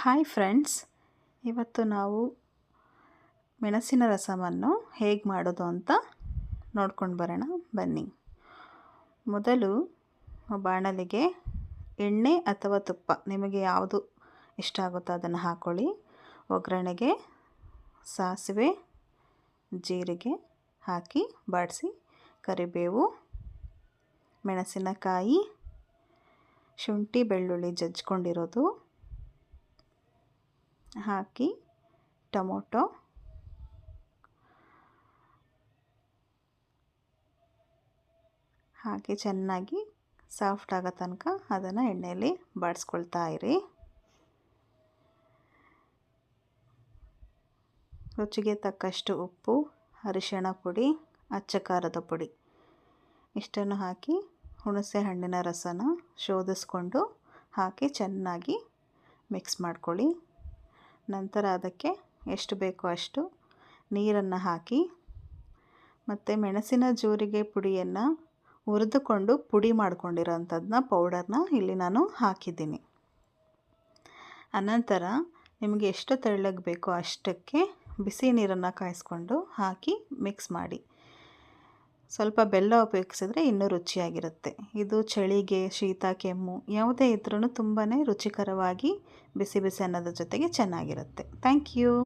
Hi friends, ಇವತ್ತು ನಾವು ಮೆಣಸಿನ ರಸವನ್ನು ಹೇಗೆ ಮಾಡೋದು ಅಂತ ನೋಡ್ಕೊಂಡು ಬರೋಣ ಬನ್ನಿ. ಮೊದಲು ಬಾಣಲಿಗೆ ಎಣ್ಣೆ ಅಥವಾ ತುಪ್ಪ ನಿಮಗೆ ಯಾವುದು ಇಷ್ಟ ಆಗುತ್ತೋ ಅದನ್ನು ಹಾಕ್ಕೊಳ್ಳಿ. ಒಗ್ಗರಣೆಗೆ ಸಾಸಿವೆ ಜೀರಿಗೆ ಹಾಕಿ ಬಾಡಿಸಿ, ಕರಿಬೇವು, ಮೆಣಸಿನಕಾಯಿ, ಶುಂಠಿ ಬೆಳ್ಳುಳ್ಳಿ ಜಜ್ಜಿಕೊಂಡಿರೋದು ಹಾಕಿ, ಟೊಮೊಟೊ ಹಾಕಿ ಚೆನ್ನಾಗಿ ಸಾಫ್ಟ್ ಆಗೋ ತನಕ ಅದನ್ನು ಎಣ್ಣೆಯಲ್ಲಿ ಬಾಡಿಸ್ಕೊಳ್ತಾ ಇರಿ. ರುಚಿಗೆ ತಕ್ಕಷ್ಟು ಉಪ್ಪು, ಅರಿಶಿಣ ಪುಡಿ, ಅಚ್ಚ ಖಾರದ ಪುಡಿ ಇಷ್ಟನ್ನು ಹಾಕಿ ಹುಣಸೆ ಹಣ್ಣಿನ ರಸನ ಶೋಧಿಸ್ಕೊಂಡು ಹಾಕಿ ಚೆನ್ನಾಗಿ ಮಿಕ್ಸ್ ಮಾಡ್ಕೊಳ್ಳಿ. ನಂತರ ಅದಕ್ಕೆ ಎಷ್ಟು ಬೇಕೋ ಅಷ್ಟು ನೀರನ್ನು ಹಾಕಿ, ಮತ್ತು ಮೆಣಸಿನ ಜೀರಿಗೆ ಪುಡಿಯನ್ನು ಹುರಿದುಕೊಂಡು ಪುಡಿ ಮಾಡ್ಕೊಂಡಿರೋಂಥದ್ದನ್ನ ಪೌಡರ್ನ ಇಲ್ಲಿ ನಾನು ಹಾಕಿದ್ದೀನಿ. ಅನಂತರ ನಿಮಗೆ ಎಷ್ಟು ತೆಳ್ಳಗೆ ಬೇಕೋ ಅಷ್ಟಕ್ಕೆ ಬಿಸಿ ನೀರನ್ನು ಕಾಯಿಸ್ಕೊಂಡು ಹಾಕಿ ಮಿಕ್ಸ್ ಮಾಡಿ. ಸ್ವಲ್ಪ ಬೆಲ್ಲ ಉಪಯೋಗಿಸಿದ್ರೆ ಇನ್ನೂ ರುಚಿಯಾಗಿರುತ್ತೆ. ಇದು ಚಳಿಗೆ, ಶೀತ, ಕೆಮ್ಮು ಯಾವುದೇ ಇದ್ರೂ ತುಂಬಾ ರುಚಿಕರವಾಗಿ ಬಿಸಿ ಬಿಸಿ ಅನ್ನದ ಜೊತೆಗೆ ಚೆನ್ನಾಗಿರುತ್ತೆ. Thank you.